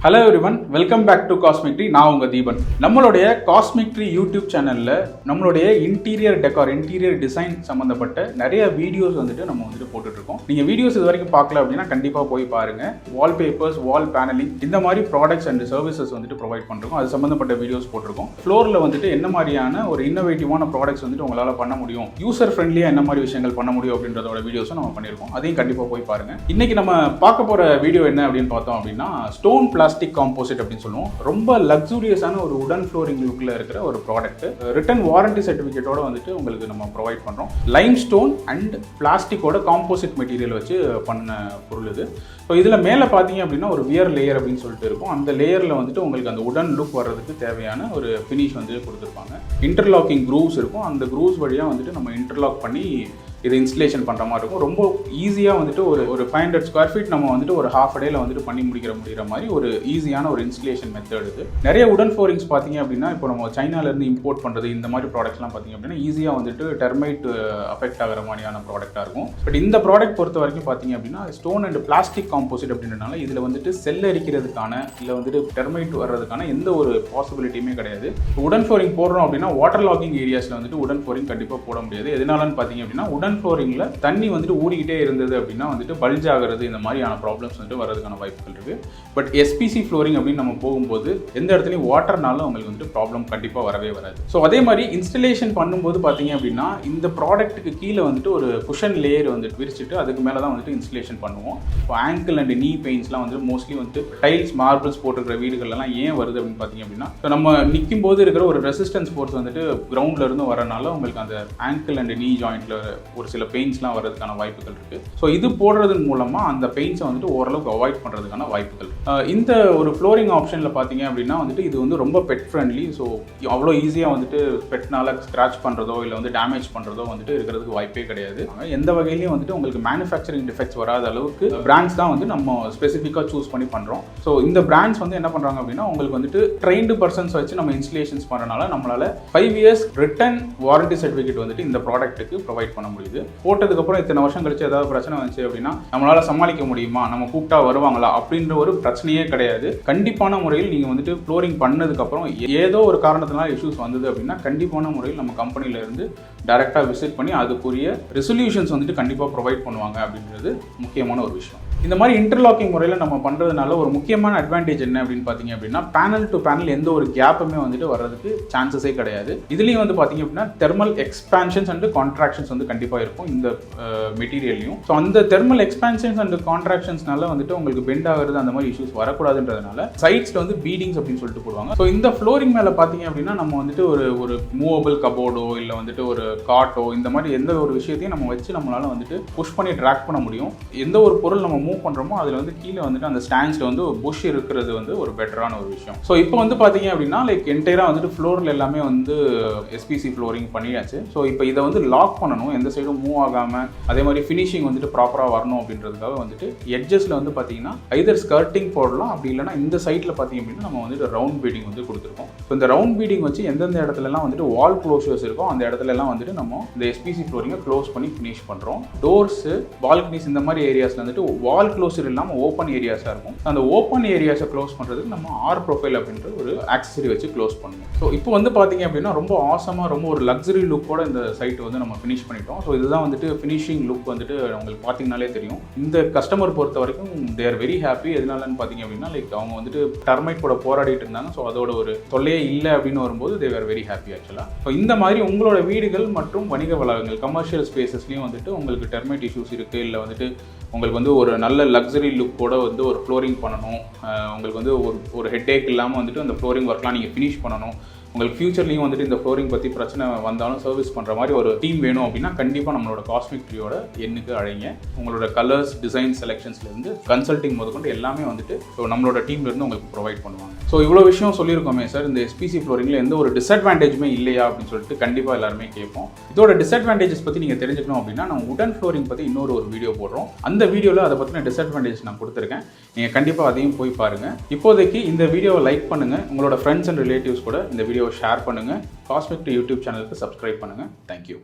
Hello everyone, welcome back to Cosmic Tree. நான் உங்க தீபன். நம்மளுடைய Cosmic Tree YouTube சேனல்ல நம்மளுடைய இன்டீரியர் டெக்கார், இன்டீரியர் டிசைன் சம்பந்தப்பட்ட நிறைய வீடியோஸ் நம்ம போட்டுட்டு இருக்கோம். நீங்க வீடியோஸ் இது வரைக்கும் பார்க்கல அப்படின்னா கண்டிப்பா போய் பாருங்க. வால் பேப்பர்ஸ், வால் பேனலிங் இந்த மாதிரி ப்ராடக்ட்ஸ் அண்ட் சர்வீசஸ் ப்ரொவைட் பண்றோம். அது சம்பந்தப்பட்ட வீடியோஸ் போட்டிருக்கோம். ஃப்ளோர்ல என்ன மாதிரியான ஒரு இன்னோவேட்டிவான ப்ராடக்ட்ஸ் உங்களால பண்ண முடியும், யூசர் ஃப்ரெண்ட்லியா என்ன மாதிரி விஷயங்கள் பண்ண முடியும் அப்படின்றதோட வீடியோஸும் நம்ம பண்ணியிருக்கோம். அதையும் கண்டிப்பா போய் பாருங்க. இன்னைக்கு நம்ம பார்க்க போற வீடியோ என்ன அப்படின்னு பார்த்தோம் அப்படின்னா ஸ்டோன் பிளாஸ்டிக் காம்போசிட் அப்படின்னு சொல்லுவோம். ரொம்ப லக்ஸூரியஸான ஒரு உடன் ஃப்ளோரிங் லுக்ல இருக்கிற ஒரு ப்ராடக்ட். ரிட்டன் வாரண்டி சர்டிஃபிகேட்டோட உங்களுக்கு நம்ம ப்ரொவைட் பண்றோம். லைம் ஸ்டோன் அண்ட் பிளாஸ்டிக்கோட காம்போசிட் மெட்டீரியல் வச்சு பண்ண பொருள் இது. ஸோ இதில் மேலே பார்த்தீங்க அப்படின்னா ஒரு வியர் லேயர் அப்படின்னு சொல்லிட்டு இருக்கும். அந்த லேயரில் உங்களுக்கு அந்த உடன் லுக் வர்றதுக்கு தேவையான ஒரு ஃபினிஷ் கொடுத்துருப்பாங்க. இன்டர்லாக்கிங் க்ரூவ்ஸ் இருக்கும். அந்த க்ரூவ்ஸ் வழியாக நம்ம இன்டர்லாக் பண்ணி இது இன்ஸ்டலேஷன் பண்ணுற மாதிரி இருக்கும். ரொம்ப ஈஸியாக ஒரு 500 ஸ்கொயர் ஃபீட் நம்ம ஒரு ஹாஃப் டேல பண்ணி முடிக்கிற மாதிரி ஒரு ஈஸியான ஒரு இன்ஸ்டலேஷன் மெத்தட் இது. நிறைய உடன் ஃப்ளோரிங்ஸ் பார்த்தீங்க அப்படின்னா இப்போ நம்ம சைனாலேருந்து இம்போர்ட் பண்ணுறது இந்த மாதிரி ப்ராடக்ட்ஸ்லாம் பார்த்தீங்க அப்படின்னா ஈஸியாக டெர்மைட் அஃபெக்ட் ஆகிற மாதிரியான ப்ராடக்டாக இருக்கும். பட் இந்த ப்ராடக்ட் பொறுத்த வரைக்கும் பார்த்தீங்க அப்படின்னா ஸ்டோன் அண்ட் பிளாஸ்டிக் காம்போசிட் அப்படின்றனால இதில் செல் அரிக்கிறதுக்கான இல்லை டெர்மைட் வர்றதுக்கான எந்த ஒரு பாசிபிலிட்டியுமே கிடையாது. உடன் ஃப்ளோரிங் போடுறோம் அப்படின்னா வாட்டர் லாகிங் ஏரியாஸில் உடன் ஃப்ளோரிங் கண்டிப்பாக போட முடியாது. எதனாலன்னு பார்த்தீங்க அப்படின்னா உடன் ஃப்ளோரிங்ல தண்ணி ஊறிக்கிட்டே இருந்தது அப்படின்னா பல்ஜ் ஆகிறது இந்த மாதிரியான ப்ராப்ளம்ஸ் வரதுக்கான வாய்ப்புகள் இருக்கு. பட் எஸ்பிசி ஃப்ளோரிங் அப்படின்னு நம்ம போகும்போது எந்த இடத்துலையும் வாட்டர்னாலும் உங்களுக்கு ப்ராப்ளம் கண்டிப்பாக வரவே வராது. ஸோ அதே மாதிரி இன்ஸ்டலேஷன் பண்ணும்போது பார்த்தீங்க அப்படின்னா இந்த ப்ராடக்ட்டுக்கு கீழே ஒரு குஷன் லேயர் விரிச்சிட்டு அதுக்கு மேலே தான் இன்ஸ்டலேஷன் பண்ணுவோம். இப்போ ஆங்கிள் அண்ட் நீ பெயின்ஸ்லாம் மோஸ்ட்லி டைல்ஸ் மார்பிள்ஸ் போட்டுருக்கிற வீடுகள்லாம் ஏன் வருது அப்படின்னு பார்த்தீங்க அப்படின்னா நம்ம நிற்கும் போது இருக்கிற ஒரு ரெசிஸ்டன்ஸ் ஃபோர்ஸ் கிரவுண்ட்ல இருந்து வரனால உங்களுக்கு அந்த ஆங்கிள் அண்ட் நீ ஜாயிண்ட்ல ஒரு சில பெயின்ஸ்லாம் வரதுக்கான வாய்ப்புகள் இருக்கு. ஸோ இது போடுறதன் மூலமா அந்த பெயின்ஸை ஓரளவுக்கு அவாய்ட் பண்றதுக்கான வாய்ப்புகள். இந்த ஒரு ஃப்ளோரிங் ஆப்ஷன்ல பாத்தீங்க அப்படின்னா இது ரொம்ப பெட் ஃப்ரெண்ட்லி. ஸோ அவ்வளோ ஈஸியா பெட்னால ஸ்கிராச் பண்றதோ இல்லை டேமேஜ் பண்றதோ இருக்கிறதுக்கு வாய்ப்பே கிடையாது. எந்த வகையிலையும் உங்களுக்கு மேனுஃபேக்சரிங் டிஃபெக்ட்ஸ் வராத அளவுக்கு பிராண்ட்ஸ் தான் நம்ம ஸ்பெசிஃபிக்காக சூஸ் பண்ணி பண்றோம். ஸோ இந்த பிராண்ட்ஸ் என்ன பண்றாங்க அப்படின்னா உங்களுக்கு ட்ரெயின்டு பர்சன்ஸ் வச்சு நம்ம இன்ஸ்டலேஷன்ஸ் பண்ணனால நம்மளால 5 years ரிட்டன் வாரண்டி சர்டிஃபிகேட் இந்த ப்ராடக்ட்டுக்கு ப்ரொவைட் பண்ண முடியுது. போட்டதுக்கு அப்புறம் இத்தனை வருஷம் கழிச்சு ஏதாவது பிரச்சனை வந்துச்சு அப்படின்னா நம்மளால சமாளிக்க முடியுமா, நம்ம கூப்பிட்டா வருவாங்களா அப்படின்ற ஒரு பிரச்சனையே கிடையாது. கண்டிப்பான முறையில் நீங்க ஃப்ளோரிங் பண்ணதுக்கு அப்புறம் ஏதோ ஒரு காரணத்தினால இஷ்யூஸ் வந்தது அப்படின்னா கண்டிப்பான முறையில் நம்ம கம்பெனில இருந்து டைரக்டா விசிட் பண்ணி அதுக்குரிய ரெசல்யூஷன்ஸ் கண்டிப்பா ப்ரொவைட் பண்ணுவாங்க அப்படின்றது முக்கியமான ஒரு விஷயம். இந்த மாதிரி இன்டர்லாக்கிங் முறையில் நம்ம பண்ணுறதுனால ஒரு முக்கியமான அட்வான்டேஜ் என்ன அப்படின்னு பார்த்தீங்க அப்படின்னா பேனல் டு பேனல் எந்த ஒரு கேப்புமே வர்றதுக்கு சான்சஸே கிடையாது. இதுலேயும் பார்த்தீங்க அப்படின்னா தெர்மல் எக்ஸ்பான்ஷன்ஸ் அண்ட் கான்ட்ராக்ஷன்ஸ் கண்டிப்பாக இருக்கும் இந்த மெட்டீரியல்லையும். ஸோ அந்த தெர்மல் எக்ஸ்பான்ஷன்ஸ் அண்ட் கான்ட்ராக்ஷன்ஸ்னால உங்களுக்கு பெண்ட் ஆகிறது அந்த மாதிரி இஷ்யூஸ் வரக்கூடாதுன்றதுனால சைட்ஸில் பீடிங்ஸ் அப்படின்னு சொல்லிட்டு போடுவாங்க. ஸோ இந்த ஃப்ளோரிங் மேலே பார்த்தீங்க அப்படின்னா நம்ம ஒரு மூவபிள் கபோர்டோ இல்லை ஒரு காட்டோ இந்த மாதிரி எந்த ஒரு விஷயத்தையும் நம்ம வச்சு நம்மளால புஷ் பண்ணி ட்ராக் பண்ண முடியும். எந்த ஒரு பொருள் நம்ம மூவ் பண்றோமோ அதுல கீழே அந்த ஸ்டாண்ட்ஸ்ல புஷ் இருக்கிறது ஒரு பெட்டரான ஒரு விஷயம். ஸோ இப்போ பாத்தீங்க அப்படின்னா என்டையரா ஃப்ளோர்ல எல்லாமே எஸ்பிசி ஃப்ளோரிங் பண்ணியாச்சு. ஸோ இப்போ இதை லாக் பண்ணணும், எந்த சைடும் மூவ் ஆகாம அதே மாதிரி ஃபினிஷிங் ப்ராப்பரா வரணும் அப்படின்றதுக்காக எட்ஜஸ்ல பாத்தீங்கன்னா ஐதர் ஸ்கர்ட்டிங் போடலாம், அப்படி இல்லைன்னா இந்த சைட்ல பாத்தீங்க அப்படின்னா நம்ம ரவுண்ட் பீடிங் கொடுத்துருக்கோம். ஸோ இந்த ரவுண்ட் பீடிங் வச்சு எந்தெந்த இடத்துல எல்லாம் வால் க்ளோஷர்ஸ் இருக்கும் அந்த இடத்துல எல்லாம் நம்ம இந்த எஸ்பிசி ஃப்ளோரிங்கை க்ளோஸ் பண்ணி ஃபினிஷ் பண்றோம். டோர்ஸ், பால்கனிஸ் இந்த மாதிரி ஏரியாஸ்ல வால் க்ளோசர் இல்லாமல் ஓப்பன் ஏரியாஸாக இருக்கும். அந்த ஓப்பன் ஏரியாஸை க்ளோஸ் பண்ணுறதுக்கு நம்ம ஆர் ப்ரொஃபைல் அப்படின்ற ஒரு ஆக்சசரி வச்சு க்ளோஸ் பண்ணுவோம். ஸோ இப்போ பார்த்தீங்க அப்படின்னா ரொம்ப ஆசமாக ரொம்ப ஒரு லக்ஸரி லுக்கோட இந்த சைட் நம்ம ஃபினிஷ் பண்ணிட்டோம். ஸோ இதுதான் ஃபினிஷிங் லுக் உங்களுக்கு பார்த்தீங்கனாலே தெரியும். இந்த கஸ்டமர் பொறுத்த வரைக்கும் தே ஆர் வெரி ஹாப்பி. எதனாலன்னு பார்த்தீங்க அப்படின்னா அவங்க டெர்மைட் கூட போராடிட்டு இருந்தாங்க. ஸோ அதோட ஒரு தொல்லையே இல்லை அப்படின்னு வரும்போது தே ஆர் வெரி ஹாப்பி ஆக்சுவலாக. ஸோ இந்த மாதிரி உங்களோட வீடுகள் மற்றும் வணிக வளாகங்கள் கமர்ஷியல் ஸ்பேசஸ்லையும் உங்களுக்கு டெர்மைட் இஷ்யூஸ் இருக்குது, இல்லை உங்களுக்கு ஒரு நல்ல லக்ஸரி லுக்கோட ஒரு ஃப்ளோரிங் பண்ணணும், உங்களுக்கு ஒரு ஹெட்டேக் இல்லாமல் அந்த ஃப்ளோரிங் ஒர்க்லாம் நீங்கள் ஃபினிஷ் பண்ணணும், உங்களுக்கு ஃபியூச்சர்லையும் இந்த ஃப்ளோரிங் பற்றி பிரச்சனை வந்தாலும் சர்வீஸ் பண்ணுற மாதிரி ஒரு டீம் வேணும் அப்படின்னா கண்டிப்பாக நம்மளோட காஸ்மிக் ட்ரீயோட எண்ணுக்கு அழைங்க. உங்களோட கலர்ஸ், டிசைன் செலெக்ஷன்ஸ்லேருந்து கன்சல்டிங் முதற்கொண்டு எல்லாமே ஸோ நம்மளோட டீம்லேருந்து உங்களுக்கு ப்ரொவைட் பண்ணுவாங்க. ஸோ இவ்வளோ விஷயம் சொல்லியிருக்கோமே சார், இந்த எஸ்பிசி ஃப்ளோரிங்கில் எந்த ஒரு டிஸ்அட்வான்டேஜுமே இல்லையா அப்படின்னு சொல்லிட்டு கண்டிப்பாக எல்லாருமே கேட்போம். இதோட டிஸ்அட்வான்டேஜஸ் பற்றி நீங்கள் தெரிஞ்சுக்கணும் அப்படின்னா நம்ம உடன் ஃப்ளோரிங் பற்றி இன்னொரு வீடியோ போடுறோம். அந்த வீடியோவில் அதை பற்றின டிஸ்அட்வான்டேஜ் நான் கொடுத்துருக்கேன். நீங்கள் கண்டிப்பாக அதையும் போய் பாருங்கள். இப்போதைக்கு இந்த வீடியோவை லைக் பண்ணுங்கள், உங்களோட ஃப்ரெண்ட்ஸ் அண்ட் ரிலேட்டிவ்ஸ் கூட இந்த வீடியோவை ஷேர் பண்ணுங்கள், காஸ்மிக் ட்ரீ யூடியூப் சேனலுக்கு சப்ஸ்கிரைப் பண்ணுங்கள். தேங்க்யூ.